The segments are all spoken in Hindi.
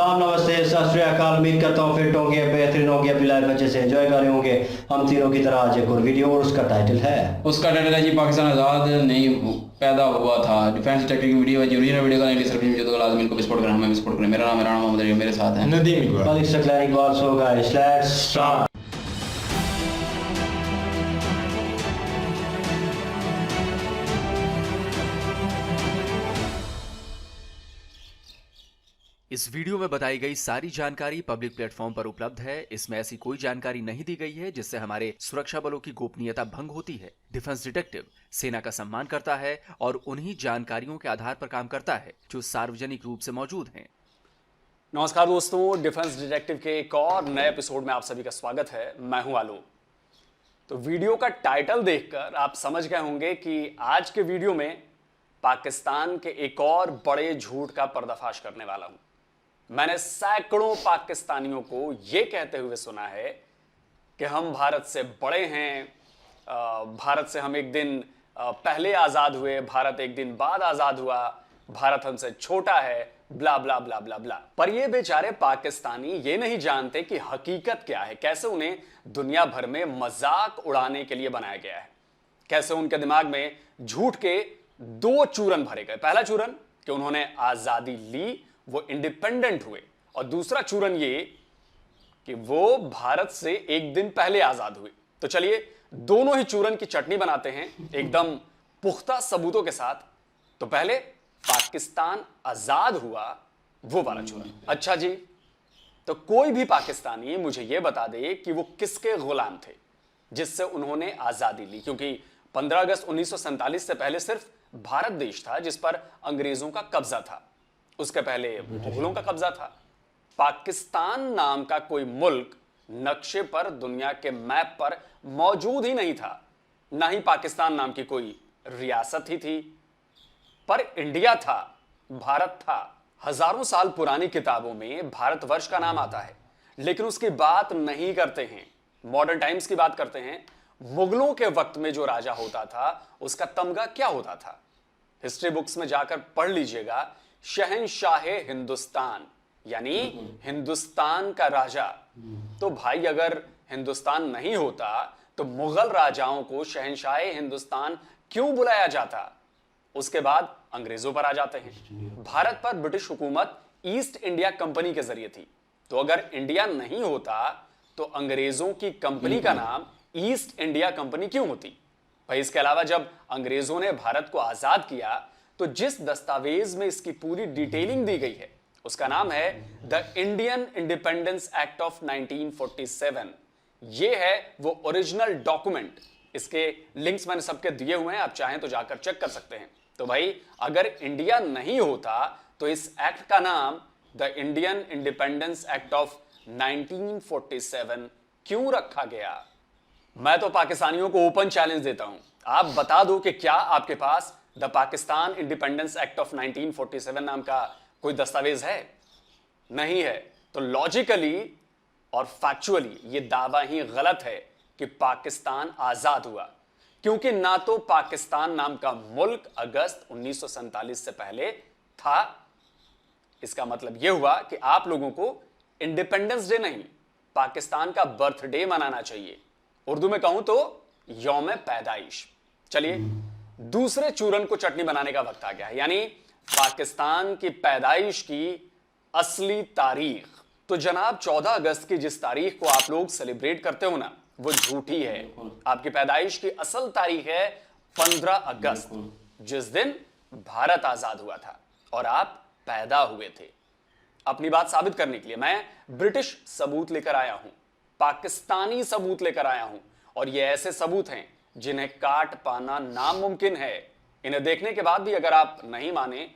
सलाम, नमस्ते, सत श्री अकाल। उम्मीद करता हूँ फिट होंगे, बेहतरीन होंगे, अपनी लाइफ अच्छे से एंजॉय कर रहे होंगे हम तीनों की तरह। आज एक और वीडियो और उसका टाइटल है जी पाकिस्तान आज़ाद नहीं पैदा हुआ था। डिफेंस डिटेक्टिव की वीडियो है जी, ओरिजिनल वीडियो का नहीं सिर्फ जो तो लाजमी इनको सपोर्ट करना, हमें सपोर्ट करें। मेरा नाम है राणा मोहम्मद, मेरे साथ है Nadeem Iqbal. Malik Saqlaini Iqbal. So guys let's start. इस वीडियो में बताई गई सारी जानकारी पब्लिक प्लेटफॉर्म पर उपलब्ध है। इसमें ऐसी कोई जानकारी नहीं दी गई है जिससे हमारे सुरक्षा बलों की गोपनीयता भंग होती है। डिफेंस डिटेक्टिव सेना का सम्मान करता है और उन्हीं जानकारियों के आधार पर काम करता है जो सार्वजनिक रूप से मौजूद हैं। नमस्कार दोस्तों, डिफेंस डिटेक्टिव के एक और नए एपिसोड में आप सभी का स्वागत है। मैं हूं आलोक। तो वीडियो का टाइटल देखकर आप समझ गए होंगे कि आज के वीडियो में पाकिस्तान के एक और बड़े झूठ का पर्दाफाश करने वाला हूं। मैंने सैकड़ों पाकिस्तानियों को यह कहते हुए सुना है कि हम भारत से बड़े हैं, भारत से हम एक दिन पहले आजाद हुए, भारत एक दिन बाद आजाद हुआ, भारत हमसे छोटा है, ब्ला ब्ला ब्ला ब्ला ब्ला। पर ये बेचारे पाकिस्तानी ये नहीं जानते कि हकीकत क्या है, कैसे उन्हें दुनिया भर में मजाक उड़ाने के लिए बनाया गया है, कैसे उनके दिमाग में झूठ के दो चूरन भरे गए। पहला चूरन कि उन्होंने आजादी ली, वो इंडिपेंडेंट हुए, और दूसरा चूरन ये कि वो भारत से एक दिन पहले आजाद हुए। तो चलिए दोनों ही चूरन की चटनी बनाते हैं एकदम पुख्ता सबूतों के साथ। तो पहले पाकिस्तान आजाद हुआ वो वाला चूरन। अच्छा जी, तो कोई भी पाकिस्तानी मुझे यह बता दे कि वो किसके गुलाम थे जिससे उन्होंने आजादी ली, क्योंकि 15 अगस्त 1947 से पहले सिर्फ भारत देश था जिस पर अंग्रेजों का कब्जा था, उसके पहले मुगलों का कब्जा था। पाकिस्तान नाम का कोई मुल्क नक्शे पर, दुनिया के मैप पर मौजूद ही नहीं था, ना ही पाकिस्तान नाम की कोई रियासत ही थी। पर इंडिया था, भारत था। हजारों साल पुरानी किताबों में भारतवर्ष का नाम आता है, लेकिन उसकी बात नहीं करते हैं। मॉडर्न टाइम्स की बात करते हैं। मुगलों के वक्त में जो राजा होता था उसका तमगा क्या होता था, हिस्ट्री बुक्स में जाकर पढ़ लीजिएगा। शहंशाहे हिंदुस्तान, यानी हिंदुस्तान का राजा। तो भाई अगर हिंदुस्तान नहीं होता तो मुगल राजाओं को शहंशाहे हिंदुस्तान क्यों बुलाया जाता। उसके बाद अंग्रेजों पर आ जाते हैं। भारत पर ब्रिटिश हुकूमत ईस्ट इंडिया कंपनी के जरिए थी। तो अगर इंडिया नहीं होता तो अंग्रेजों की कंपनी का नाम ईस्ट इंडिया कंपनी क्यों होती। भाई इसके अलावा जब अंग्रेजों ने भारत को आजाद किया तो जिस दस्तावेज में इसकी पूरी डिटेलिंग दी गई है उसका नाम है the Indian independence act of 1947। यह है वो ओरिजिनल डॉक्यूमेंट। इसके लिंक्स मैंने सबके दिए हुए हैं, आप चाहें तो जाकर चेक कर सकते हैं। तो भाई अगर इंडिया नहीं होता तो इस एक्ट का नाम the Indian independence act of 1947 क्यों रखा गया। मैं तो पाकिस्तानियों को ओपन चैलेंज देता हूं, आप बता दो कि क्या आपके पास the Pakistan independence act of 1947 नाम का कोई दस्तावेज है। नहीं है तो लॉजिकली और फैक्चुअली यह दावा ही गलत है कि पाकिस्तान आजाद हुआ, क्योंकि ना तो पाकिस्तान नाम का मुल्क अगस्त 1947 से पहले था। इसका मतलब यह हुआ कि आप लोगों को इंडिपेंडेंस डे नहीं, पाकिस्तान का बर्थडे मनाना चाहिए। उर्दू में कहूं तो यौम पैदाइश। चलिए दूसरे चूरन को चटनी बनाने का वक्त आ गया है, यानी पाकिस्तान की पैदाइश की असली तारीख। तो जनाब 14 अगस्त की जिस तारीख को आप लोग सेलिब्रेट करते हो ना, वो झूठी है। आपकी पैदाइश की असल तारीख है 15 अगस्त, जिस दिन भारत आजाद हुआ था और आप पैदा हुए थे। अपनी बात साबित करने के लिए मैं ब्रिटिश सबूत लेकर आया हूं, पाकिस्तानी सबूत लेकर आया हूं, और ये ऐसे सबूत हैं जिन्हें काट पाना नामुमकिन है। इन्हें देखने के बाद भी अगर आप नहीं माने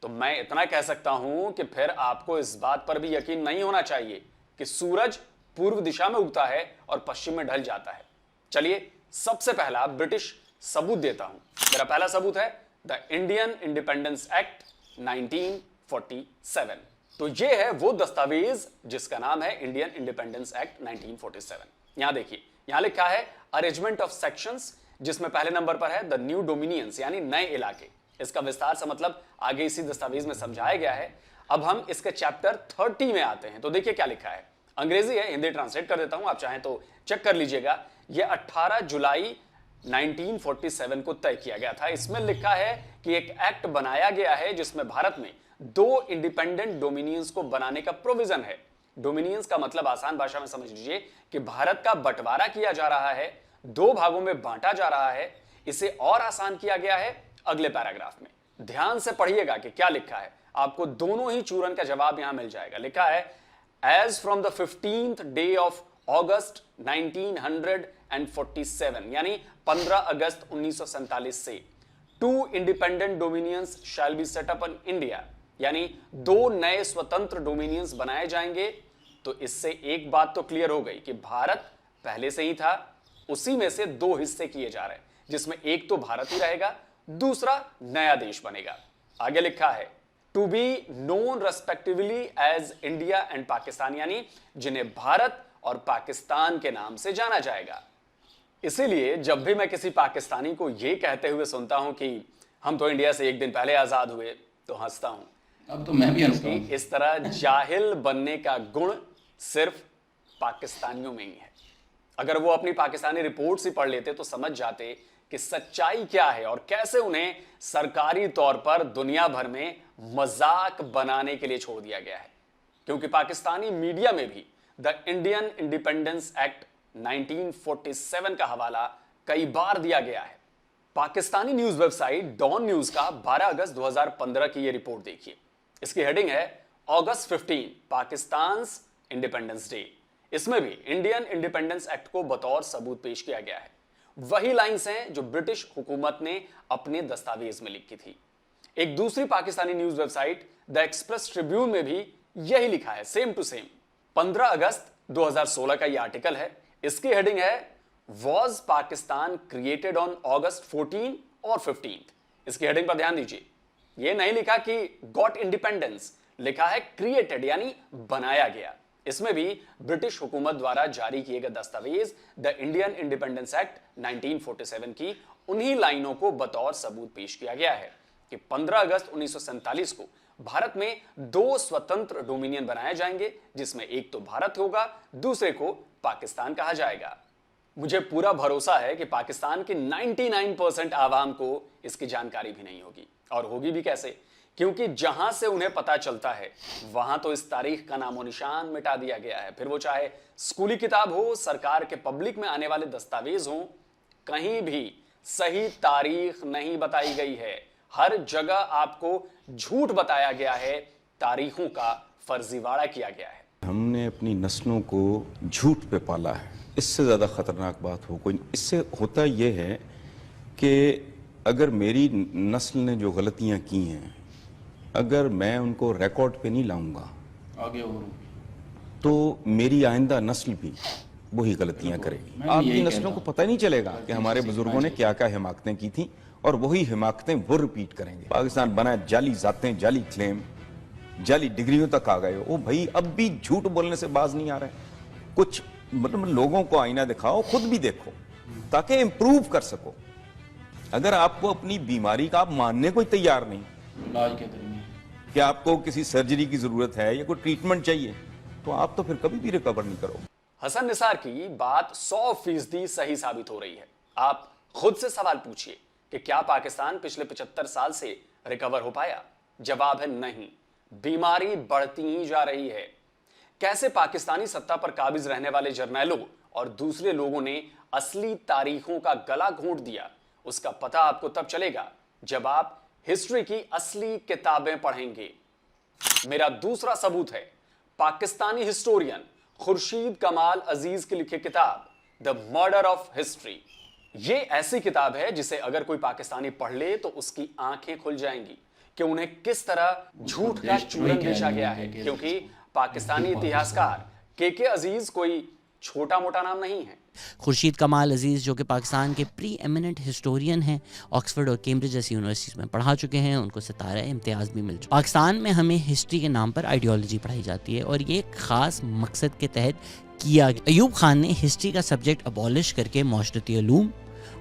तो मैं इतना कह सकता हूं कि फिर आपको इस बात पर भी यकीन नहीं होना चाहिए कि सूरज पूर्व दिशा में उगता है और पश्चिम में ढल जाता है। चलिए सबसे पहला ब्रिटिश सबूत देता हूं। मेरा पहला सबूत है द इंडियन इंडिपेंडेंस एक्ट 1947। तो यह है वो दस्तावेज जिसका नाम है इंडियन इंडिपेंडेंस एक्ट 1947। यहां देखिए, यहां लिखा है अरेंजमेंट ऑफ सेक्शंस, जिसमें पहले नंबर पर है द न्यू डोमिनियंस, यानी नए इलाके। इसका विस्तार से मतलब आगे इसी दस्तावेज में समझाया गया है। अब हम इसके चैप्टर 30 में आते हैं। तो देखिए क्या लिखा है, अंग्रेजी है, हिंदी ट्रांसलेट कर देता हूं, आप चाहें तो चेक कर लीजिएगा। यह 18 जुलाई 1947 को तय किया गया था। इसमें लिखा है कि एक एक्ट बनाया गया है जिसमें भारत में 2 इंडिपेंडेंट डोमिनियंस को बनाने का प्रोविजन है। डोमिनियंस का मतलब आसान भाषा में समझ लीजिए कि भारत का बंटवारा किया जा रहा है, 2 भागों में बांटा जा रहा है। इसे और आसान किया गया है अगले पैराग्राफ में। ध्यान से पढ़िएगा कि क्या लिखा है, आपको दोनों ही चूरन का जवाब यहां मिल जाएगा। लिखा है, as from the 15th day of August 1947, यानी 15 अगस्त 1947 से 2 independent dominions shall be set up in India, यानी 2 नए स्वतंत्र डोमिनियंस बनाए जाएंगे। तो इससे एक बात तो क्लियर हो गई कि भारत पहले से ही था, उसी में से 2 हिस्से किए जा रहे हैं, जिसमें एक तो भारत ही रहेगा, दूसरा नया देश बनेगा। आगे लिखा है, to be known respectively as India and Pakistan, यानी जिन्हें भारत और पाकिस्तान के नाम से जाना जाएगा। इसीलिए जब भी मैं किसी पाकिस्तानी को यह कहते हुए सुनता हूं कि हम तो इंडिया से एक दिन पहले आजाद हुए, तो हंसता हूं। अब तो मैं भी हंसता हूं। इस तरह जाहिल बनने का गुण सिर्फ पाकिस्तानियों में ही है। अगर वो अपनी पाकिस्तानी रिपोर्ट्स ही पढ़ लेते तो समझ जाते कि सच्चाई क्या है और कैसे उन्हें सरकारी तौर पर दुनिया भर में मजाक बनाने के लिए छोड़ दिया गया है। क्योंकि पाकिस्तानी मीडिया में भी द इंडियन इंडिपेंडेंस एक्ट 1947 का हवाला कई बार दिया गया है। Pakistani news website Dawn news का 12 अगस्त 2015 की यह रिपोर्ट देखिए। इसकी हेडिंग है अगस्त 15 पाकिस्तान इंडिपेंडेंस डे। इसमें भी इंडियन इंडिपेंडेंस एक्ट को बतौर सबूत पेश किया गया है। वही लाइंस हैं जो ब्रिटिश हुकूमत ने अपने दस्तावेज में लिखी थी। एक दूसरी Pakistani news website the express Tribune में भी यही लिखा है, सेम टू सेम। 15 अगस्त 2016 का यह आर्टिकल है। इसकी हेडिंग है was Pakistan created on August 14 और 15। इसकी हेडिंग पर ध्यान दीजिए, यह नहीं लिखा कि गॉट इंडिपेंडेंस, लिखा है क्रिएटेड, यानी बनाया गया। इसमें भी ब्रिटिश हुकूमत द्वारा जारी किए गए दस्तावेज द इंडियन इंडिपेंडेंस एक्ट 1947 की उन्हीं लाइनों को बतौर सबूत पेश किया गया है कि 15 अगस्त 1947 को भारत में 2 स्वतंत्र डोमिनियन बनाए जाएंगे, जिसमें एक तो भारत होगा, दूसरे को पाकिस्तान कहा जाएगा। मुझे पूरा भरोसा है कि पाकिस्तान के 99% आवाम को इसकी जानकारी भी नहीं होगी, और होगी भी कैसे, क्योंकि जहां से उन्हें पता चलता है वहां तो इस तारीख का नामो निशान मिटा दिया गया है। फिर वो चाहे स्कूली किताब हो, सरकार के पब्लिक में आने वाले दस्तावेज हो, कहीं भी सही तारीख नहीं बताई गई है। हर जगह आपको झूठ बताया गया है, तारीखों का फर्जीवाड़ा किया गया है। हमने अपनी नस्लों को झूठ पे पाला है। इससे ज्यादा खतरनाक बात हो कोई। इससे होता यह है कि अगर मेरी नस्ल ने जो गलतियां की हैं, अगर मैं उनको रिकॉर्ड पे नहीं लाऊंगा आगे और तो मेरी आइंदा नस्ल भी वही गलतियां करेगी। आपकी नस्लों को पता नहीं चलेगा कि हमारे बुजुर्गों ने क्या क्या हिमाकतें की थी, और वही हिमाकतें वो रिपीट करेंगे। पाकिस्तान बना जाली जातें, जाली क्लेम, जाली डिग्रियों तक आ गए हो। ओ भाई, अब भी झूठ बोलने से बाज नहीं आ रहे। कुछ मतलब लोगों को आईना दिखाओ, खुद भी देखो, ताकि इंप्रूव कर सको। अगर आपको अपनी बीमारी का आप मानने को ही तैयार नहीं, इलाज क्या करेंगे, कि आपको किसी सर्जरी की जरूरत है या कोई ट्रीटमेंट चाहिए, तो आप तो फिर कभी भी रिकवर नहीं करोगे। हसन निसार की बात 100% सही साबित हो रही है। आप खुद से सवाल पूछिए कि क्या पाकिस्तान पिछले 75 साल से रिकवर हो पाया? जवाब है नहीं, बीमारी बढ़ती ही जा रही है। कैसे पाकिस्तानी सत्ता पर काबिज रहने वाले जर्नैलों और दूसरे लोगों ने असली तारीखों का गला घोंट दिया, उसका पता आपको तब चलेगा जब आप हिस्ट्री की असली किताबें पढ़ेंगे। मेरा दूसरा सबूत है पाकिस्तानी हिस्टोरियन खुर्शीद कमाल अजीज की लिखी किताब द मर्डर ऑफ हिस्ट्री। ये ऐसी किताब है जिसे अगर कोई पाकिस्तानी पढ़ ले तो उसकी आंखें खुल जाएंगी कि उन्हें किस तरह झूठ का चूरन बेचा गया है। क्योंकि पाकिस्तानी इतिहासकार के अजीज कोई छोटा मोटा नाम नहीं है। खुर्शीद कमाल अजीज़ जो कि पाकिस्तान के प्री एमिनेंट हिस्टोरियन हैं, ऑक्सफोर्ड और कैम्ब्रिज जैसी यूनिवर्सिटीज़ में पढ़ा चुके हैं, उनको सितारा इम्तियाज़ भी मिल चुका। पाकिस्तान में हमें हिस्ट्री के नाम पर आइडियोलॉजी पढ़ाई जाती है और ये एक ख़ास मकसद के तहत किया गया। अयूब खान ने हिस्ट्री का सब्जेक्ट अबॉलिश करके माशरती उलूम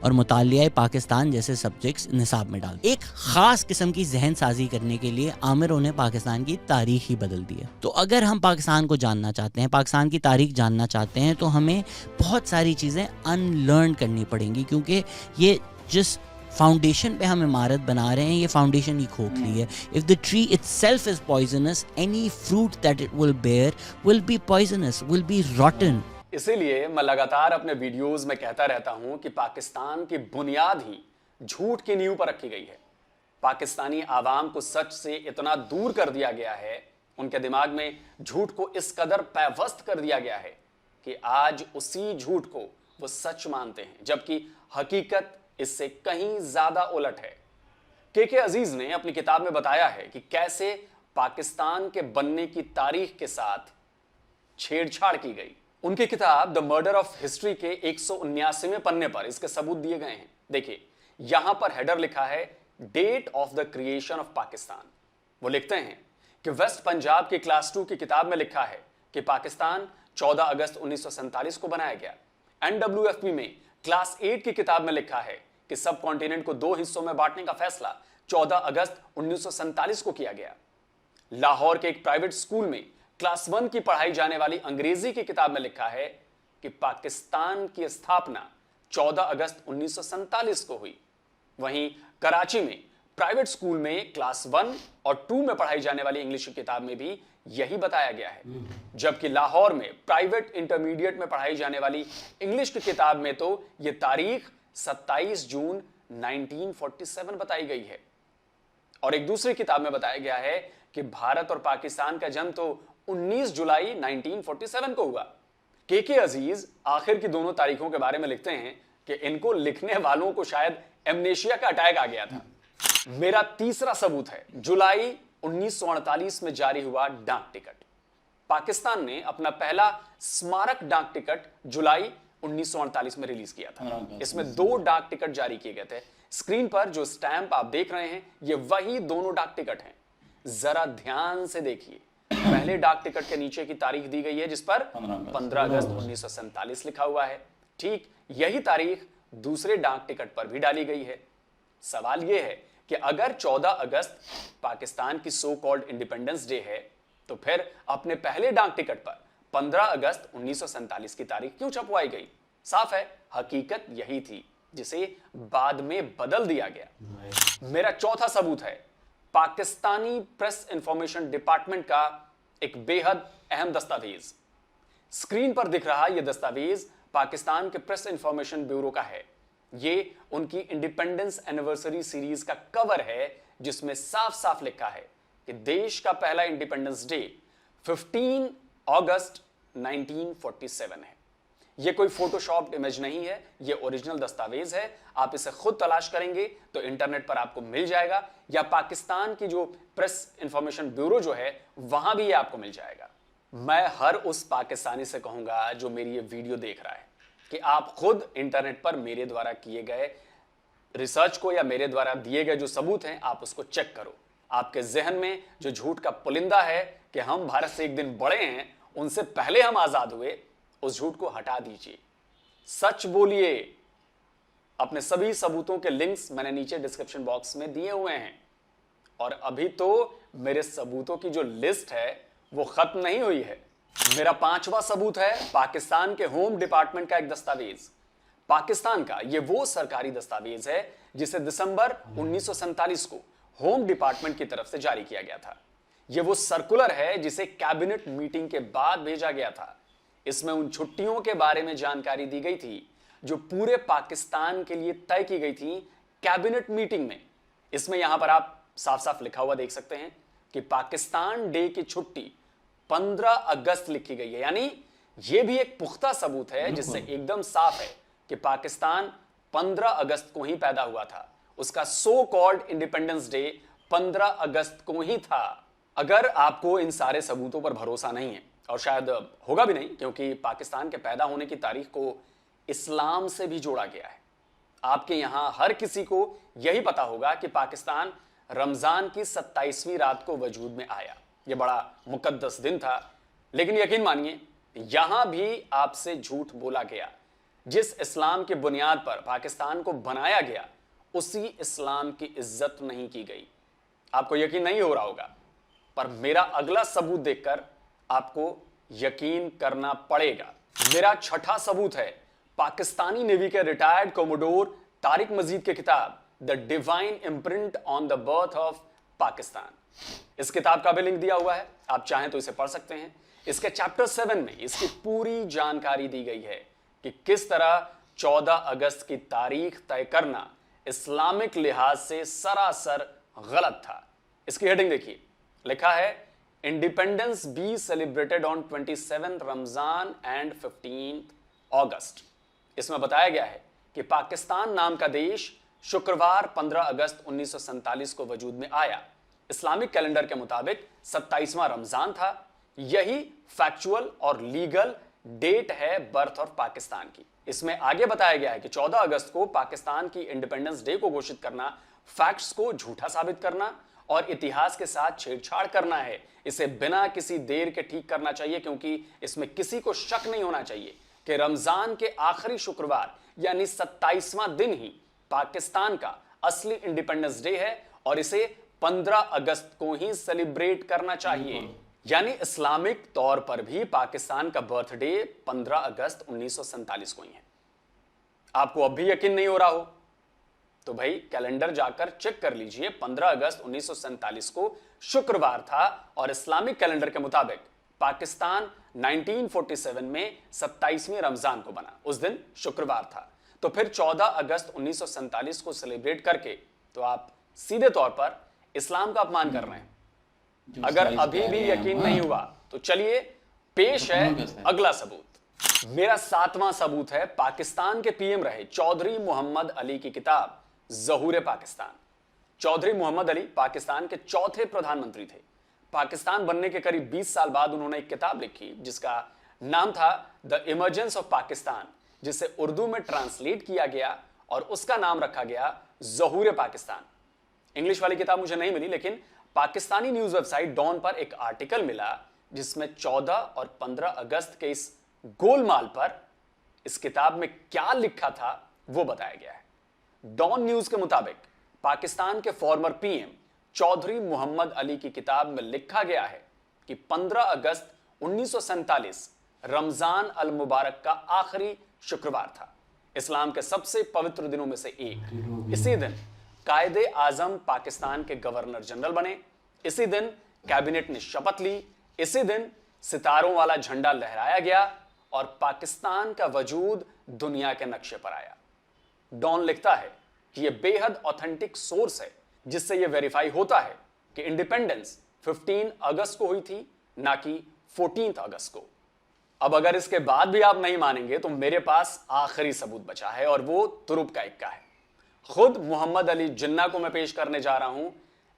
और मुतालिया पाकिस्तान जैसे सब्जेक्ट्स निसाब में डाल। एक खास किस्म की जहन साजी करने के लिए आमिरों ने पाकिस्तान की तारीख ही बदल दी है। तो अगर हम पाकिस्तान को जानना चाहते हैं, पाकिस्तान की तारीख जानना चाहते हैं, तो हमें बहुत सारी चीज़ें अनलर्न करनी पड़ेंगी, क्योंकि ये जिस फाउंडेशन पे हम इमारत बना रहे हैं, ये फाउंडेशन ही खोखली है। If the tree itself is poisonous, any fruit that it will bear will be poisonous, will be rotten. इसीलिए मैं लगातार अपने वीडियोस में कहता रहता हूं कि पाकिस्तान की बुनियाद ही झूठ की नींव पर रखी गई है। पाकिस्तानी आवाम को सच से इतना दूर कर दिया गया है, उनके दिमाग में झूठ को इस कदर पैवस्त कर दिया गया है कि आज उसी झूठ को वो सच मानते हैं, जबकि हकीकत इससे कहीं ज्यादा उलट है। के अजीज ने अपनी किताब में बताया है कि कैसे पाकिस्तान के बनने की तारीख के साथ छेड़छाड़ की गई। उनकी किताब द मर्डर ऑफ हिस्ट्री के 179वें पन्ने पर इसके सबूत दिए गए हैं। देखिए, यहां पर हेडर लिखा है date of the creation of Pakistan. वो लिखते हैं कि वेस्ट पंजाब की क्लास 2 की किताब में लिखा है कि पाकिस्तान 14 अगस्त 1947 को बनाया गया। NWFP में क्लास 8 की किताब में लिखा है कि सब कॉन्टिनेंट को 2 हिस्सों में बांटने का फैसला 14 अगस्त 1947 को किया गया। लाहौर के एक प्राइवेट स्कूल में क्लास 1 की पढ़ाई जाने वाली अंग्रेजी की किताब में लिखा है कि पाकिस्तान की स्थापना 14 अगस्त 1947 को हुई। वहीं कराची में प्राइवेट स्कूल में क्लास 1 और 2 में पढ़ाई जाने वाली इंग्लिश की किताब में भी यही बताया गया है, जबकि लाहौर में प्राइवेट इंटरमीडिएट में पढ़ाई जाने वाली इंग्लिश की किताब में तो यह तारीख 27 जून 1947 बताई गई है। और एक दूसरी किताब में बताया गया है कि भारत और पाकिस्तान का जन्म तो 19 जुलाई 1947 को हुआ। के अजीज आखिर की दोनों तारीखों के बारे में लिखते हैं कि इनको लिखने वालों को शायद एमनेशिया का अटैक आ गया था। मेरा तीसरा सबूत है जुलाई 1948 में जारी हुआ डाक टिकट। पाकिस्तान ने अपना पहला स्मारक डाक टिकट जुलाई 1948 में रिलीज किया था। इसमें 2 डाक टिकट जारी किए गए थे। स्क्रीन पर जो स्टैंप आप देख रहे हैं, ये वही दोनों डाक टिकट हैं। जरा ध्यान से देखिए, पहले डाक टिकट के नीचे की तारीख दी गई है जिस पर 15 अगस्त 1947 लिखा हुआ है। ठीक यही तारीख दूसरे डाक टिकट पर भी डाली गई है। सवाल यह है कि अगर 14 अगस्त पाकिस्तान की सो कॉल्ड इंडिपेंडेंस डे है, तो फिर अपने पहले डाक टिकट पर 15 अगस्त 1947 की तारीख क्यों छपवाई गई? साफ है, हकीकत यही थी जिसे बाद में बदल दिया गया। मेरा चौथा सबूत है पाकिस्तानी प्रेस इंफॉर्मेशन डिपार्टमेंट का एक बेहद अहम दस्तावेज। स्क्रीन पर दिख रहा यह दस्तावेज पाकिस्तान के प्रेस इंफॉर्मेशन ब्यूरो का है। ये उनकी इंडिपेंडेंस एनिवर्सरी सीरीज का कवर है, जिसमें साफ साफ लिखा है कि देश का पहला इंडिपेंडेंस डे 15 अगस्त 1947 है। यह कोई फोटोशॉप्ड इमेज नहीं है, यह ओरिजिनल दस्तावेज है। आप इसे खुद तलाश करेंगे तो इंटरनेट पर आपको मिल जाएगा, या पाकिस्तान की जो प्रेस इंफॉर्मेशन ब्यूरो जो है वहां भी यह आपको मिल जाएगा। मैं हर उस पाकिस्तानी से कहूंगा जो मेरी ये वीडियो देख रहा है कि आप खुद इंटरनेट पर मेरे द्वारा किए गए रिसर्च को या मेरे द्वारा दिए गए जो सबूत हैं, आप उसको चेक करो। आपके जहन में जो झूठ का पुलिंदा है कि हम भारत से एक दिन बड़े हैं, उनसे पहले हम आजाद हुए, उस झूठ को हटा दीजिए। सच बोलिए। अपने सभी सबूतों के लिंक्स मैंने नीचे डिस्क्रिप्शन बॉक्स में दिए हुए हैं। और अभी तो मेरे सबूतों की जो लिस्ट है वो खत्म नहीं हुई है। मेरा 5वां सबूत है पाकिस्तान के होम डिपार्टमेंट का एक दस्तावेज। पाकिस्तान का यह वो सरकारी दस्तावेज है जिसे दिसंबर 1947 को होम डिपार्टमेंट की तरफ से जारी किया गया था। यह वो सर्कुलर है जिसे कैबिनेट मीटिंग के बाद भेजा गया था। इसमें उन छुट्टियों के बारे में जानकारी दी गई थी जो पूरे पाकिस्तान के लिए तय की गई थी कैबिनेट मीटिंग में। इसमें यहां पर आप साफ साफ लिखा हुआ देख सकते हैं कि पाकिस्तान डे की छुट्टी 15 अगस्त लिखी गई है। यानी यह भी एक पुख्ता सबूत है जिससे एकदम साफ है कि पाकिस्तान 15 अगस्त को ही पैदा हुआ था। उसका सो कॉल्ड इंडिपेंडेंस डे 15 अगस्त को ही था। अगर आपको इन सारे सबूतों पर भरोसा नहीं है, और शायद होगा भी नहीं क्योंकि पाकिस्तान के पैदा होने की तारीख को इस्लाम से भी जोड़ा गया है, आपके यहां हर किसी को यही पता होगा कि पाकिस्तान रमजान की 27वीं रात को वजूद में आया। यह बड़ा मुकद्दस दिन था। लेकिन यकीन मानिए, यहां भी आपसे झूठ बोला गया। जिस इस्लाम की बुनियाद पर पाकिस्तान को बनाया गया, उसी इस्लाम की इज्जत नहीं की गई। आपको यकीन नहीं हो रहा होगा, पर मेरा अगला सबूत देखकर आपको यकीन करना पड़ेगा। मेरा छठा सबूत है पाकिस्तानी नेवी के रिटायर्ड कोमोडोर तारिक मजीद की किताब the divine imprint on the birth of Pakistan. इस किताब का भी लिंक दिया हुआ है, आप चाहें तो इसे पढ़ सकते हैं। इसके चैप्टर 7 में इसकी पूरी जानकारी दी गई है कि किस तरह 14 अगस्त की तारीख तय करना इस्लामिक लिहाज से सरासर गलत था। इसकी हेडिंग देखिए, लिखा है independence be celebrated on 27 Ramzan and 15 अगस्त। इसमें बताया गया है कि पाकिस्तान नाम का देश शुक्रवार 15 अगस्त 1947 को वजूद में आया। इस्लामिक कैलेंडर के मुताबिक 27वां रमजान था। यही फैक्चुअल और लीगल डेट है बर्थ ऑफ पाकिस्तान की। इसमें आगे बताया गया है कि 14 अगस्त को पाकिस्तान की इंडिपेंडेंस डे को घोषित करना फैक्ट्स को झूठा साबित करना और इतिहास के साथ छेड़छाड़ करना है। इसे बिना किसी देर के ठीक करना चाहिए, क्योंकि इसमें किसी को शक नहीं होना चाहिए कि रमजान के आखिरी शुक्रवार यानी 27वां दिन ही पाकिस्तान का असली इंडिपेंडेंस डे है और इसे 15 अगस्त को ही सेलिब्रेट करना चाहिए। यानी इस्लामिक तौर पर भी पाकिस्तान का बर्थडे 15 अगस्त 1947 को ही है। आपको अब भी यकीन नहीं हो रहा हो तो भाई कैलेंडर जाकर चेक कर लीजिए। 15 अगस्त 1947 को शुक्रवार था और इस्लामिक कैलेंडर के मुताबिक पाकिस्तान 1947 में 27वीं रमजान को बना। उस दिन शुक्रवार था, तो फिर 14 अगस्त 1947 को सेलिब्रेट करके तो आप सीधे तौर पर इस्लाम का अपमान कर रहे हैं। अगर अभी भी यकीन नहीं हुआ तो चलिए पेश है अगला सबूत। मेरा 7वां सबूत है पाकिस्तान के पीएम रहे चौधरी मोहम्मद अली की किताब ज़हूर पाकिस्तान। चौधरी मोहम्मद अली पाकिस्तान के चौथे प्रधानमंत्री थे। पाकिस्तान बनने के करीब 20 साल बाद उन्होंने एक किताब लिखी जिसका नाम था द इमर्जेंस ऑफ पाकिस्तान, जिसे उर्दू में ट्रांसलेट किया गया और उसका नाम रखा गया ज़हूर पाकिस्तान। इंग्लिश वाली किताब मुझे नहीं मिली, लेकिन पाकिस्तानी न्यूज वेबसाइट डॉन पर एक आर्टिकल मिला जिसमें 14 और 15 अगस्त के इस गोलमाल पर इस किताब में क्या लिखा था वो बताया गया है। डॉन न्यूज के मुताबिक पाकिस्तान के फॉर्मर पीएम चौधरी मोहम्मद अली की किताब में लिखा गया है कि 15 अगस्त 1947 रमजान अल मुबारक का आखिरी शुक्रवार था, इस्लाम के सबसे पवित्र दिनों में से एक। इसी दिन कायदे आजम पाकिस्तान के गवर्नर जनरल बने। इसी दिन कैबिनेट ने शपथ ली। इसी दिन सितारों वाला झंडा लहराया गया और पाकिस्तान का वजूद दुनिया के नक्शे पर आया। डॉन लिखता है कि यह बेहद ऑथेंटिक सोर्स है जिससे यह वेरीफाई होता है कि इंडिपेंडेंस 15 अगस्त को हुई थी, ना कि 14 अगस्त को। अब अगर इसके बाद भी आप नहीं मानेंगे तो मेरे पास आखिरी सबूत बचा है और वो तुरुप का इक्का है। खुद मोहम्मद अली जिन्ना को मैं पेश करने जा रहा हूं,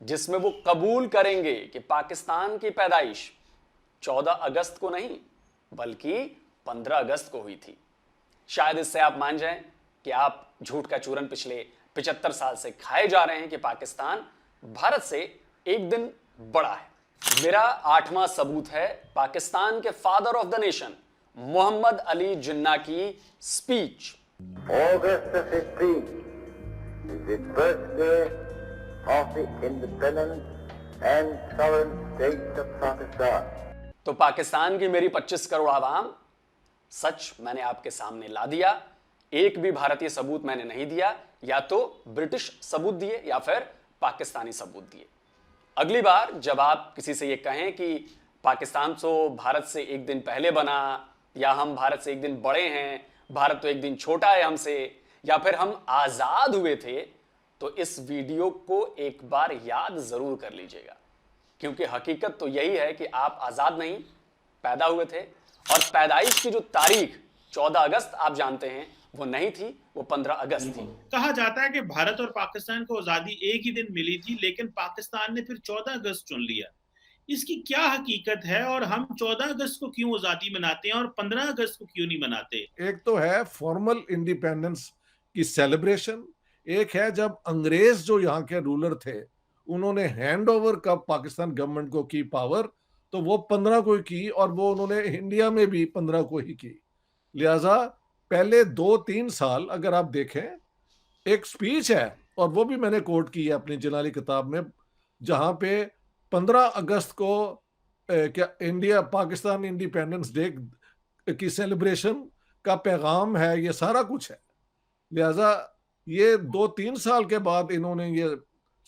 जिसमें वो कबूल करेंगे कि पाकिस्तान की पैदाइश 14 अगस्त को नहीं बल्कि 15 अगस्त को हुई थी। शायद इससे आप मान जाएं कि आप झूठ का चूरन पिछले 75 साल से खाए जा रहे हैं कि पाकिस्तान भारत से एक दिन बड़ा है। मेरा 8वां सबूत है पाकिस्तान के father of the nation Mohammad Ali Jinnah की speech. August 15th is the birthday of the independent and sovereign state of Pakistan. तो पाकिस्तान की मेरी 25 करोड़ आवाम, सच मैंने आपके सामने ला दिया। एक भी भारतीय सबूत मैंने नहीं दिया, या तो ब्रिटिश सबूत दिए या फिर पाकिस्तानी सबूत दिए। अगली बार जब आप किसी से ये कहें कि पाकिस्तान तो भारत से एक दिन पहले बना, या हम भारत से एक दिन बड़े हैं, भारत तो एक दिन छोटा है हमसे, या फिर हम आजाद हुए थे, तो इस वीडियो को एक बार याद जरूर कर लीजिएगा, क्योंकि हकीकत तो यही है कि आप आजाद नहीं पैदा हुए थे और पैदाइश की जो तारीख 14 अगस्त आप जानते हैं वो नहीं थी, वो 15 अगस्त थी। कहा जाता है कि भारत और पाकिस्तान को आजादी एक ही दिन मिली थी, लेकिन पाकिस्तान ने फिर 14 अगस्त चुन लिया। इसकी क्या हकीकत है और हम 14 अगस्त को क्यों आजादी मनाते हैं और 15 अगस्त को क्यों नहीं मनाते? एक तो है फॉर्मल इंडिपेंडेंस की सेलिब्रेशन, एक है जब अंग्रेज जो यहाँ के रूलर थे उन्होंने हैंड ओवर कब पाकिस्तान गवर्नमेंट को की पावर, तो वो 15 को ही की और वो उन्होंने इंडिया में भी 15 को ही की। लिहाजा पहले 2-3 साल अगर आप देखें, एक स्पीच है और वो भी मैंने कोट की है अपनी जलाली किताब में, जहां पे 15 अगस्त को क्या इंडिया पाकिस्तान इंडिपेंडेंस डे की सेलिब्रेशन का पैगाम है, ये सारा कुछ है। लिहाजा ये 2-3 साल के बाद इन्होंने ये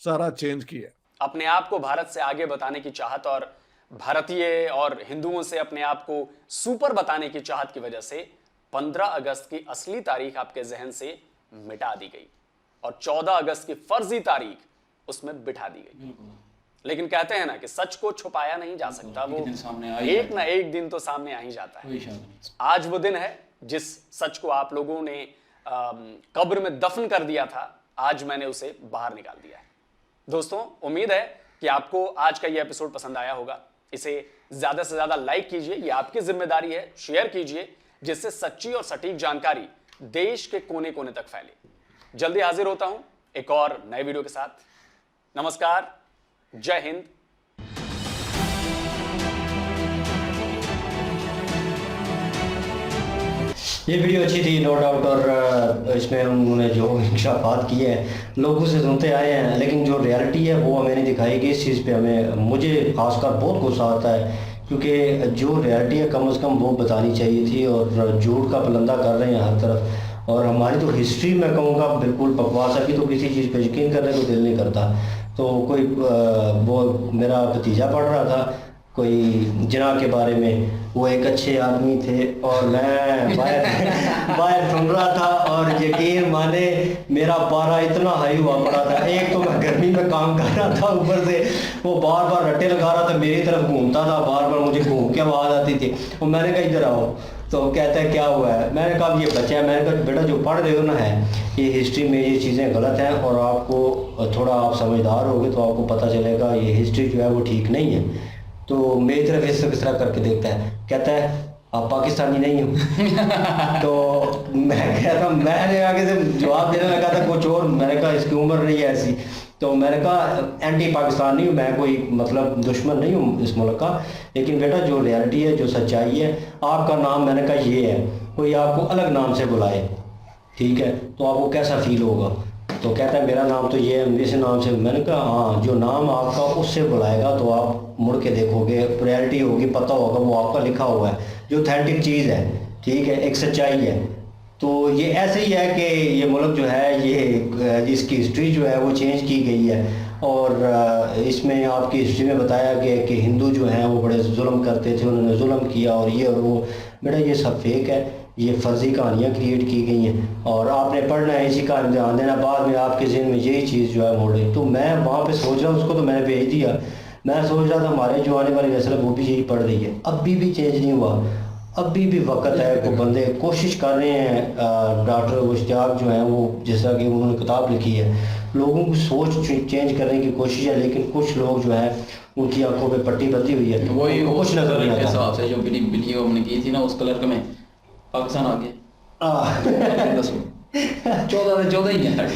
सारा चेंज किया। अपने आप को भारत से आगे बताने की चाहत और भारतीय और हिंदुओं से अपने आप को सुपर बताने की चाहत की वजह से 15 अगस्त की असली तारीख आपके जहन से मिटा दी गई और 14 अगस्त की फर्जी तारीख उसमें बिठा दी गई। लेकिन कहते हैं ना कि सच को छुपाया नहीं जा सकता, वो एक ना एक दिन तो सामने आ ही जाता है। आज वो दिन है जिस सच को आप लोगों ने कब्र में दफन कर दिया था, आज मैंने उसे बाहर निकाल दिया है। दोस्तों, उम्मीद है कि आपको आज का ये एपिसोड पसंद आया होगा। इसे ज्यादा से ज्यादा लाइक कीजिए, ये आपकी जिम्मेदारी है। शेयर कीजिए जिससे सच्ची और सटीक जानकारी देश के कोने कोने तक फैले। जल्दी हाजिर होता हूं एक और नए वीडियो के साथ। नमस्कार, जय हिंद। ये वीडियो अच्छी थी नो डाउट, और इसमें उन्होंने जो इंकशाफात किए हैं लोगों से सुनते आए हैं, लेकिन जो रियलिटी है वो हमें नहीं दिखाई गई। इस चीज़ पे हमें, मुझे खासकर बहुत गुस्सा आता है, क्योंकि जो रियलिटी है कम से कम वो बतानी चाहिए थी, और झूठ का पलंदा कर रहे हैं हर तरफ। और हमारी तो हिस्ट्री मैं कहूँगा बिल्कुल बकवास है, कि तो किसी चीज़ पे यकीन करने को दिल नहीं करता। तो कोई वो मेरा भतीजा पढ़ रहा था कोई जना के बारे में, वो एक अच्छे आदमी थे, और मैं बाहर सुन रहा था, और यकीन माने मेरा पारा इतना हाई हुआ पड़ा था। एक तो मैं गर्मी में काम कर रहा था, ऊपर से वो बार बार रट्टे लगा रहा था, मेरी तरफ घूमता था, बार बार मुझे घूम के आवाज़ आती थी। और मैंने कहा इधर आओ, तो कहता है क्या हुआ है। मैंने कहा ये बच्चा है। मैंने कहा बेटा जो पढ़ रहे हो ना है, ये हिस्ट्री में ये चीज़ें गलत हैं, और आपको थोड़ा आप समझदार होगे तो आपको पता चलेगा ये हिस्ट्री जो है वो ठीक नहीं है। तो मेरी तरफ इस तरह करके देखता है, कहता है आप पाकिस्तानी नहीं हो। तो मैं कहता, मैंने आगे से जवाब देने लगा था कुछ और। मैंने कहा इसकी उम्र नहीं है ऐसी। तो मैंने कहा एंटी पाकिस्तान नहीं हूँ मैं, कोई मतलब दुश्मन नहीं हूँ इस मुल्क का, लेकिन बेटा जो रियलिटी है, जो सच्चाई है, आपका नाम मैंने कहा ये है, कोई आपको अलग नाम से बुलाए, ठीक है, तो आपको कैसा फील होगा। तो कहता है मेरा नाम तो ये है, इस नाम से। मैंने कहा हाँ, जो नाम आपका उससे बुलाएगा तो आप मुड़ के देखोगे, रियलिटी होगी, पता होगा वो आपका लिखा हुआ है, जो ऑथेंटिक चीज़ है, ठीक है, एक सच्चाई है। तो ये ऐसे ही है कि ये मुल्क जो है, ये इसकी हिस्ट्री जो है वो चेंज की गई है, और इसमें आपकी हिस्ट्री में बताया गया कि हिंदू जो हैं वो बड़े जुल्म करते थे, उन्होंने जुल्म किया और ये और वो। बेटा ये सब फेक है, ये फर्जी कहानियाँ क्रिएट की गई हैं, और आपने पढ़ना है, इसी का ध्यान देना। बाद में आपके जहन में यही चीज़ जो है मोड़ रही। तो मैं वहाँ पे सोच रहा हूँ, उसको तो मैंने भेज दिया, मैं सोच रहा था हमारे जो आने वाली नस्ल वो भी यही पढ़ रही है। अभी भी चेंज नहीं हुआ, अभी भी वक्त है को बंदे कोशिश कर रहे हैं। डॉक्टर इश्तियाक जो हैं वो, जैसा कि उन्होंने किताब लिखी है, लोगों की सोच चेंज करने की कोशिश है, लेकिन कुछ लोग जो है उनकी आंखों पे पट्टी बंधी हुई है, वही कुछ नजर नहीं आता। हिसाब से जो वीडियो हमने की थी ना, उस कलर में पाकिस्तान आ गया 14 से 14 ही है।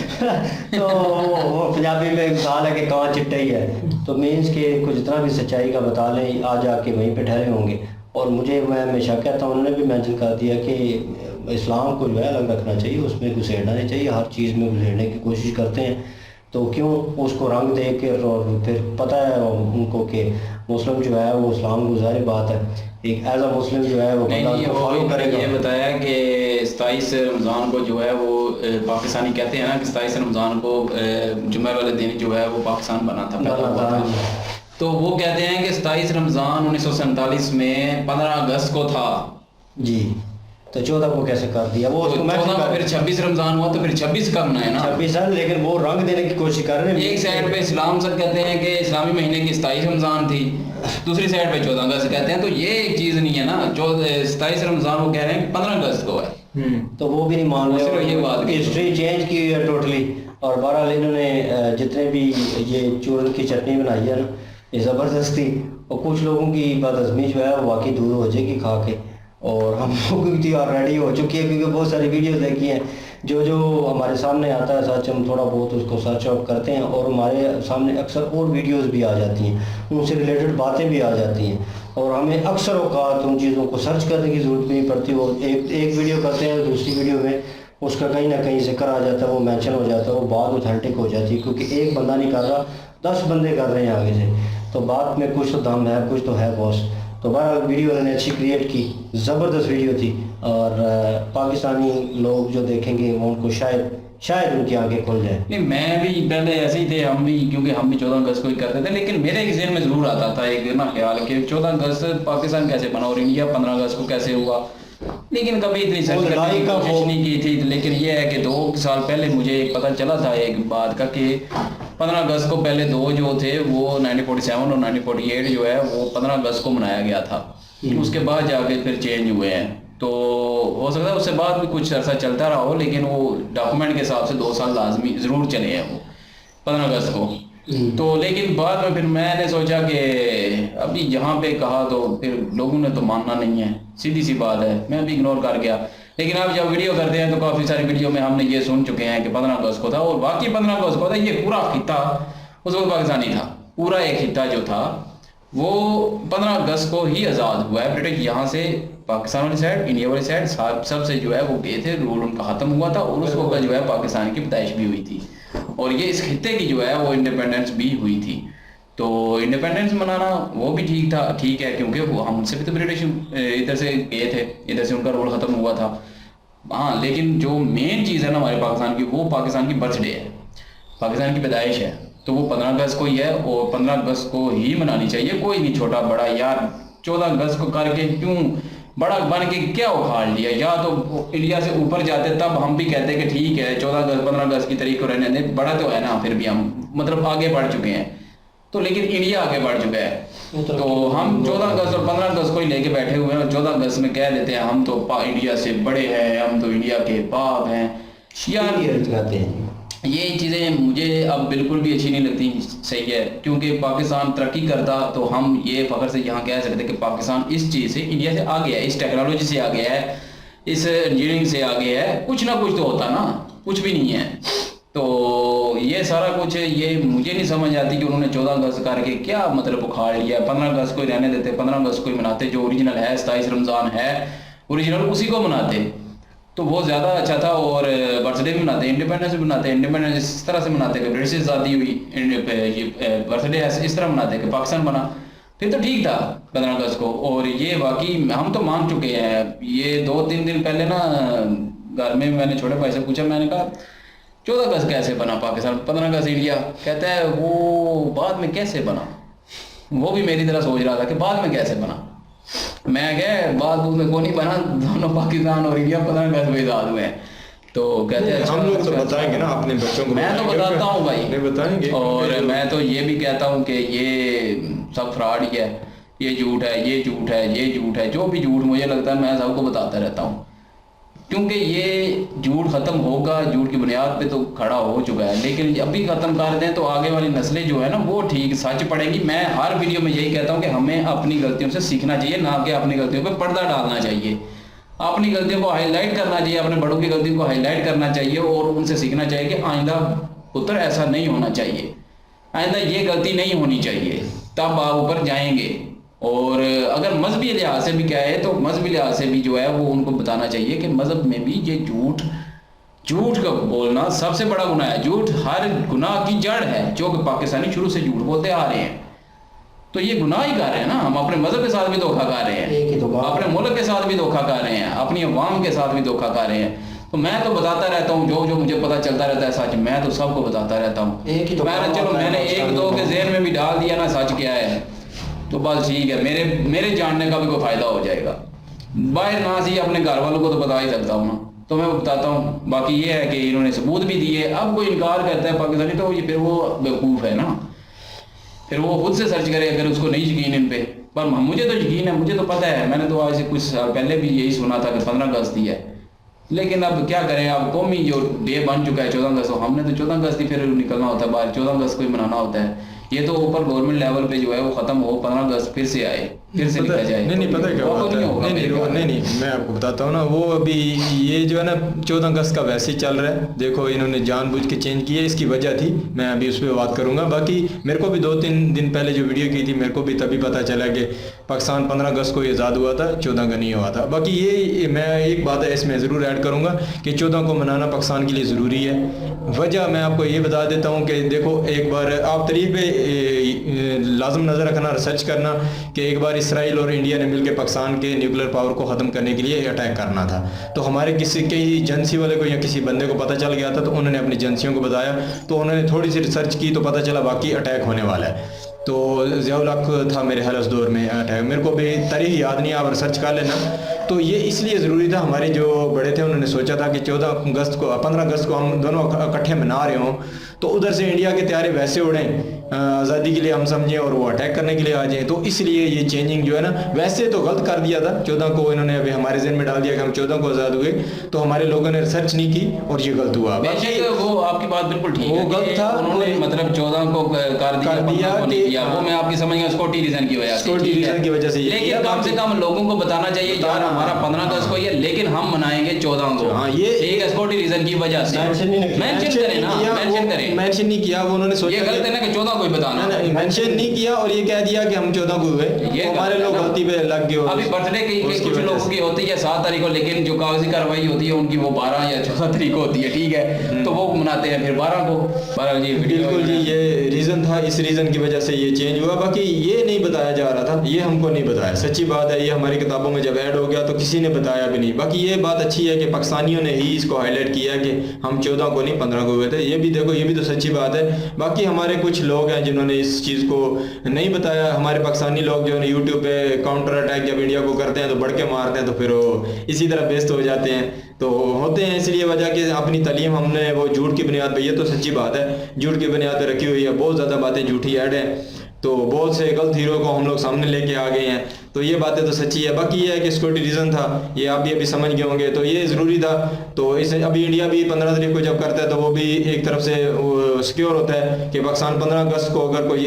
तो वो पंजाबी में एक साल है कि कहाँ चिट्टा ही है। तो मीन्स के कुछ जितना भी सच्चाई का बता लें, आ जाके वहीं पे ठहरे होंगे। और मुझे, मैं हमेशा कहता हूँ, उन्होंने भी मेंशन कर दिया कि इस्लाम को जो है अलग रखना चाहिए, उसमें घुसेड़ना नहीं चाहिए, हर चीज़ में घुसेड़ने की कोशिश करते हैं। तो क्यों उसको रंग दे के, और फिर पता है उनको कि मुस्लिम जो है वो इस्लाम को, ज़ाहिर बात है एक एज अ मुस्लिम जो है वो फॉलो करेगा। ये बताया कि 27 रमज़ान को जो है वो पाकिस्तानी कहते हैं ना कि 27 रमज़ान को जुम्मे वाले दिन जो है वो पाकिस्तान बना था। तो वो कहते हैं कि 27 रमज़ान 1947 में 15 अगस्त को था जी। तो 14 को कैसे कर दिया वो? तो 14 को फिर 26 रमज़ान हुआ, तो फिर 26 का मनाए ना 26 है, लेकिन वो रंग देने की कोशिश कर रहे हैं। एक साइड पे इस्लाम सब कहते हैं कि इस्लामी महीने की 27 रमज़ान थी, दूसरी साइड पे 14 अगस्त कहते हैं। तो ये एक चीज़ नहीं है ना, 27 रमज़ान वो कह रहे हैं 15 अगस्त को है, तो वो भी नहीं मान रहे। ये बात हिस्ट्री चेंज की है टोटली। और बहरहाल इन्होंने जितने भी ये चूरन की चटनी बनाई है ना, ये ज़बरदस्ती, और कुछ लोगों की बदहज़मी जो है वो वाकई दूर हो जाएगी खा के, और हम लोगों की ऑलरेडी हो चुकी है, क्योंकि बहुत सारी वीडियोस देखी हैं। जो हमारे सामने आता है सच, हम थोड़ा बहुत उसको सर्च आउट करते हैं, और हमारे सामने अक्सर और वीडियोस भी आ जाती हैं, उनसे रिलेटेड बातें भी आ जाती हैं। और हमें अक्सर औकात उन चीज़ों को सर्च करने की ज़रूरत नहीं पड़ती। वो एक वीडियो करते हैं, दूसरी वीडियो में उसका कहीं ना कहीं जिक्र आ जाता है, वो मेंशन हो जाता है, वो बात ऑथेंटिक हो जाती है, क्योंकि एक बंदा नहीं कर रहा, 10 बंदे कर रहे हैं आगे से, तो बात में कुछ तो दम है, कुछ तो है बॉस। तो बहरहाल वीडियो उन्होंने अच्छी क्रिएट की, ज़बरदस्त वीडियो थी, और पाकिस्तानी लोग जो देखेंगे वो उनको शायद उनकी आंखें खुल जाए। नहीं, मैं भी पहले ऐसे ही थे, हम भी, क्योंकि हम भी 14 अगस्त को ही करते थे, लेकिन मेरे एक ज़हन में ज़रूर आता था एक ना ख्याल कि 14 अगस्त पाकिस्तान कैसे बना और इंडिया 15 अगस्त को कैसे हुआ, लेकिन कभी इतनी सर्च करने की कोशिश नहीं की थी। लेकिन ये है कि 2 साल पहले मुझे पता चला था एक बात का कि 15 अगस्त को पहले 2 जो थे वो 1947 और 1948 जो है वो 15 अगस्त को मनाया गया था, उसके बाद जाके फिर चेंज हुए हैं। तो हो सकता है उससे बाद भी कुछ अर्सा चलता रहा हो, लेकिन वो डॉक्यूमेंट के हिसाब से 2 साल लाजमी ज़रूर चले हैं वो 15 अगस्त को। तो लेकिन बाद में फिर मैंने सोचा कि अभी यहाँ पे कहा तो फिर लोगों ने तो मानना नहीं है, सीधी सी बात है, मैं भी इग्नोर कर गया। लेकिन अब जब वीडियो करते हैं तो काफ़ी सारी वीडियो में हमने ये सुन चुके हैं कि 15 अगस्त को था, और बाकी 15 अगस्त को था, ये पूरा खिता उस वक्त पाकिस्तानी था, पूरा एक खिता जो था वो 15 अगस्त को ही आज़ाद हुआ है। ब्रिटिश यहाँ से पाकिस्तान वाली साइड, इंडिया वाली साइड सबसे जो है वो गए थे, रूल उनका ख़त्म हुआ था, और उस वक्त जो है पाकिस्तान की पैदाइश भी हुई थी, और ये इस खिते की जो है वो इंडिपेंडेंस भी हुई थी। तो इंडिपेंडेंस मनाना वो भी ठीक है, क्योंकि वो हम उनसे भी तो ब्रिटिश इधर से गए थे, इधर से उनका रूल ख़त्म हुआ था। हाँ, लेकिन जो मेन चीज़ है ना हमारे पाकिस्तान की, वो पाकिस्तान की बर्थडे है, पाकिस्तान की पैदाइश है, तो वो 15 अगस्त को ही है, और 15 अगस्त को ही मनानी चाहिए। कोई नहीं छोटा बड़ा यार 14 अगस्त को करके क्यों बड़ा बन के क्या उखाड़ लिया, या तो इंडिया से ऊपर जाते तब हम भी कहते कि ठीक है 14 अगस्त 15 अगस्त की तारीख को रहने दें, बड़ा तो है ना, फिर भी हम मतलब आगे बढ़ चुके हैं, तो लेकिन इंडिया आगे बढ़ चुका है, तो हम 14 अगस्त और 15 अगस्त को ही लेके बैठे हुए हैं, और 14 अगस्त में कह देते हैं हम तो इंडिया से बड़े हैं, हम तो इंडिया के बाप हैं यार। ये चीज़ें मुझे अब बिल्कुल भी अच्छी नहीं लगती, सही है, क्योंकि पाकिस्तान तरक्की करता तो हम ये फ़ख्र से यहाँ कह सकते कि पाकिस्तान इस चीज़ से इंडिया से आ गया है, इस टेक्नोलॉजी से आ गया है, इस इंजीनियरिंग से आ गया है, कुछ ना कुछ तो होता ना, कुछ भी नहीं है। तो ये सारा कुछ ये मुझे नहीं समझ आती कि उन्होंने 14 अगस्त करके क्या मतलब उखाड़ लिया। 15 अगस्त को ही रहने देते, 15 अगस्त को ही मनाते, जो ओरिजिनल है 27 रमज़ान है ओरिजिनल, उसी को मनाते तो वो ज़्यादा अच्छा था। और बर्थडे भी मनाते, इंडिपेंडेंस भी मनाते, इंडिपेंडेंस इस तरह से मनाते कि ब्रिटिश आज़ादी हुई, बर्थडे इस तरह मनाते कि पाकिस्तान बना, फिर तो ठीक था 15 अगस्त को। और ये वाकई हम तो मान चुके हैं। ये 2-3 दिन पहले ना घर में मैंने छोटे भाई से पूछा, मैंने कहा 14 अगस्त कैसे बना पाकिस्तान, 15 अगस्त इंडिया, कहता है वो बाद में कैसे बना। वो भी मेरी तरह सोच रहा था कि बाद में कैसे बना। मैं क्या बाद में को नहीं बना, दोनों पाकिस्तान और इंडिया 15 अगस्त में आज़ाद हुए हैं। तो कहते हैं हम लोग तो बताएंगे ना अपने बच्चों को, मैं तो बताता हूँ भाई, बताएंगे। और मैं तो ये भी कहता हूँ कि ये सब फ्रॉड ही है, ये झूठ है, ये झूठ है, ये झूठ है, जो भी झूठ मुझे लगता है मैं सबको बताता रहता हूँ, क्योंकि ये झूठ ख़त्म होगा, झूठ की बुनियाद पे तो खड़ा हो चुका है। लेकिन अभी ख़त्म कर दें तो आगे वाली नस्लें जो है ना वो ठीक सच पड़ेंगी। मैं हर वीडियो में यही कहता हूँ कि हमें अपनी गलतियों से सीखना चाहिए, ना कि अपनी गलतियों पे पर्दा डालना चाहिए। अपनी गलतियों को हाईलाइट करना चाहिए, अपने बड़ों की गलतियों को हाईलाइट करना चाहिए और उनसे सीखना चाहिए कि आइंदा पुत्र ऐसा नहीं होना चाहिए, आइंदा ये गलती नहीं होनी चाहिए, तब आप ऊपर जाएंगे। और अगर मजहबी लिहाज से भी क्या है तो मजहबी लिहाज से भी जो है वो उनको बताना चाहिए कि मजहब में भी ये झूठ का बोलना सबसे बड़ा गुनाह है। झूठ हर गुनाह की जड़ है, जो कि पाकिस्तानी शुरू से झूठ बोलते आ रहे हैं, तो ये गुनाह ही कर रहे हैं ना। हम अपने मजहब के साथ भी धोखा कर रहे हैं, अपने मुल्क के साथ भी धोखा कर रहे हैं, अपनी अवाम के साथ भी धोखा कर रहे हैं। तो मैं तो बताता रहता हूँ, जो मुझे पता चलता रहता है सच, मैं तो सबको बताता रहता हूँ। चलो मैंने 1-2 के ज़हन में भी डाल दिया ना सच क्या है, तो बस ठीक है, मेरे जानने का भी कोई फ़ायदा हो जाएगा। बाहर ना सही अपने घर वालों को तो बता ही सकता हूँ ना, तो मैं बताता हूँ। बाकी ये है कि इन्होंने सबूत भी दिए, अब कोई इनकार करता है पाकिस्तानी तो ये फिर वो बेवकूफ़ है ना, फिर वो खुद से सर्च करे अगर उसको नहीं यकीन इन पे। पर मुझे तो यकीन है, मुझे तो पता है, मैंने तो आज से कुछ साल पहले भी यही सुना था कि 15 अगस्त ही है। लेकिन अब क्या करें, अब कौमी जो डे बन चुका है 14 अगस्त, हमने तो 14 अगस्त ही फिर निकलना होता है बाहर, 14 अगस्त को ही मनाना होता है। ये तो ऊपर गवर्नमेंट लेवल पे जो है वो ख़त्म हो, 15 अगस्त फिर से आए, फिर से लिखा जाए? नहीं पता है क्या वो तो बात है। नहीं होगा मेरे ख्याल में। नहीं मैं आपको बताता हूँ ना, वो अभी ये जो है ना 14 अगस्त का वैसे ही चल रहा है। देखो इन्होंने जानबूझ के चेंज किया, इसकी वजह थी, मैं अभी उस पर बात करूंगा। बाकी मेरे को भी 2-3 दिन पहले जो वीडियो की थी, मेरे को भी तभी पता चला कि पाकिस्तान 15 अगस्त को आज़ाद हुआ था, 14 का नहीं हुआ था। बाकी ये मैं एक बात है इसमें ज़रूर ऐड करूँगा कि 14 को मनाना पाकिस्तान के लिए ज़रूरी है। वजह मैं आपको ये बता देता हूँ कि देखो, एक बार आप तारीख पे लाजम नज़र रखना, रिसर्च करना कि एक बार इसराइल और इंडिया ने मिलकर पाकिस्तान के न्यूक्लियर पावर को ख़त्म करने के लिए अटैक करना था। तो हमारे कई एजेंसी वाले को या किसी बंदे को पता चल गया था, तो उन्होंने अपनी एजेंसियों को बताया, तो उन्होंने थोड़ी सी रिसर्च की तो पता चला वाकई अटैक होने वाला है। तो ज़ियाउल हक था मेरे ख्याल उस दौर में अटैक, मेरे को भी तारीख याद नहीं, आप रिसर्च कर लेना। तो ये इसलिए ज़रूरी था, हमारे जो बड़े थे उन्होंने सोचा था कि 15 अगस्त को हम दोनों इकट्ठे मना रहे हों, तो उधर से इंडिया के त्यारे वैसे उड़ें आज़ादी के लिए हम समझें और वो अटैक करने के लिए आ जाएं। तो इसलिए ये चेंजिंग जो है ना, वैसे तो गलत कर दिया था 14 को, इन्होंने अभी हमारे जहन में डाल दिया कि हम 14 को आज़ाद हुए, तो हमारे लोगों ने रिसर्च नहीं की और ये गलत हुआ। वो आपकी बात बिल्कुल ठीक है, वो गलत था, उन्होंने मतलब 14 को कर दिया कि वो मैं आपकी समझ गया स्कॉटी रीजन की वजह से, लेकिन कम से कम लोगों को बताना चाहिए यार हमारा 15 अगस्त को है, लेकिन हम मनाएंगे 14 को। हाँ, ये एक स्कॉटी रीजन की वजह से मेंशन करें ना, मेंशन नहीं किया वो, उन्होंने सोचा ये गलत है ना कि 14 को ही बताना, मेंशन नहीं किया और ये कह दिया कि हम 14 को हुए, ये हमारे लोग गलती पे लग गए। अभी बर्थडे की कुछ लोगों की होती है 7 तारीख को, लेकिन जो कागजी कार्रवाई होती है उनकी वो 12 या 14 तारीख को होती है, ठीक है, तो वो मनाते हैं फिर 12 को। बिल्कुल जी, ये रीजन था, इस रीजन की वजह से ये चेंज हुआ। बाकी ये नहीं बताया जा रहा था, ये हमको नहीं बताया, सच्ची बात है। ये हमारी किताबों में जब ऐड हो गया तो किसी ने बताया भी नहीं। बाकी ये बात अच्छी है कि पाकिस्तानियों ने ही इसको हाईलाइट किया कि हम 14 को नहीं 15 को हुए थे। ये भी देखो, ये भी तो सच्ची बात है। बाकी हमारे कुछ लोग हैं जिन्होंने इस चीज़ को नहीं बताया। हमारे पाकिस्तानी लोग जो है यूट्यूब पे काउंटर अटैक जब इंडिया को करते हैं तो बढ़ के मारते हैं, तो फिर वो इसी तरह बेइज्जत हो जाते हैं, तो होते हैं। इसलिए वजह कि अपनी तालीम हमने वो झूठ की बुनियाद पे, ये तो सच्ची बात है, झूठ की बुनियाद पे रखी हुई है। बहुत ज़्यादा बातें झूठी ऐड हैं, तो बहुत से गलत हीरो को हम लोग सामने लेके आ गए हैं, तो ये बातें तो सच्ची है। बाकी ये है कि सिक्योरिटी रीज़न था, ये आप भी अभी समझ गए होंगे, तो ये ज़रूरी था। तो इस अभी इंडिया भी 15 तारीख को जब करता है तो वो भी एक तरफ से सिक्योर होता है कि पाकिस्तान 15 अगस्त को अगर कोई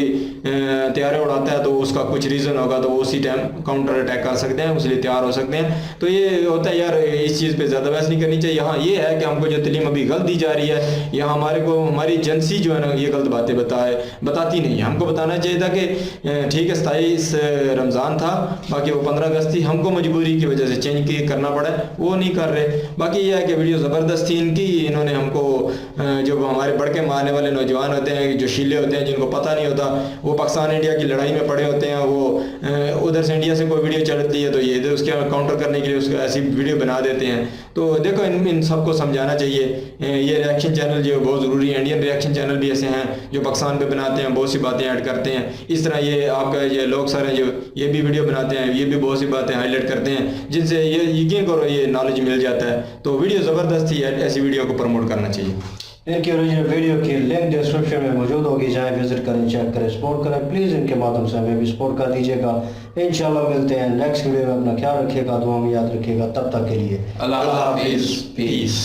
तैयारे उड़ाता है तो उसका कुछ रीज़न होगा, तो वो उसी टाइम काउंटर अटैक कर सकते हैं, उसलिए तैयार हो सकते हैं। तो ये होता है यार, इस चीज़ पर ज़्यादा बहस नहीं करनी चाहिए। हाँ, ये है कि हमको जो तलीम अभी गलत दी जा रही है, या हमारे को हमारी एजेंसी जो है ना ये गलत बातें बताती नहीं है। हमको बताना चाहिए था कि ठीक है 27 रमज़ान था, बाकी वो 15 अगस्त थी, हमको मजबूरी की वजह से चेंज करना पड़ा, वो नहीं कर रहे। बाकी ये है कि वीडियो ज़बरदस्त थी इनकी, इन्होंने हमको जो हमारे बढ़ के मारने वाले नौजवान होते हैं, जो शीले होते हैं, जिनको पता नहीं होता, वो पाकिस्तान इंडिया की लड़ाई में पड़े होते हैं, वो उधर से इंडिया से कोई वीडियो चलती है तो ये उसके काउंटर करने के लिए उसको ऐसी वीडियो बना देते हैं। तो देखो इन सबको समझाना चाहिए। ये रिएक्शन चैनल जो बहुत ज़रूरी है, इंडियन रिएक्शन चैनल भी ऐसे हैं जो पाकिस्तान पे बनाते हैं, बहुत सी बातें ऐड करते हैं। इस तरह ये आपका ये लोग सर हैं जो ये भी वीडियो बनाते हैं, ये भी बहुत सी बातें हाईलाइट करते हैं, जिनसे ये यकीन करो ये नॉलेज मिल जाता है। तो वीडियो ज़बरदस्त ही है, ऐसी वीडियो को प्रमोट करना चाहिए। इनकी ओरिजिनल वीडियो की लिंक डिस्क्रिप्शन में मौजूद होगी, जाएं विजिट करें, चेक करें, सपोर्ट करें। प्लीज़ इनके माध्यम से हमें भी सपोर्ट कर दीजिएगा। इंशाल्लाह मिलते हैं नेक्स्ट वीडियो में। अपना ख्याल रखिएगा, दुआ में याद रखिएगा। तब तक के लिए अल्लाह हाफिज़, पीस।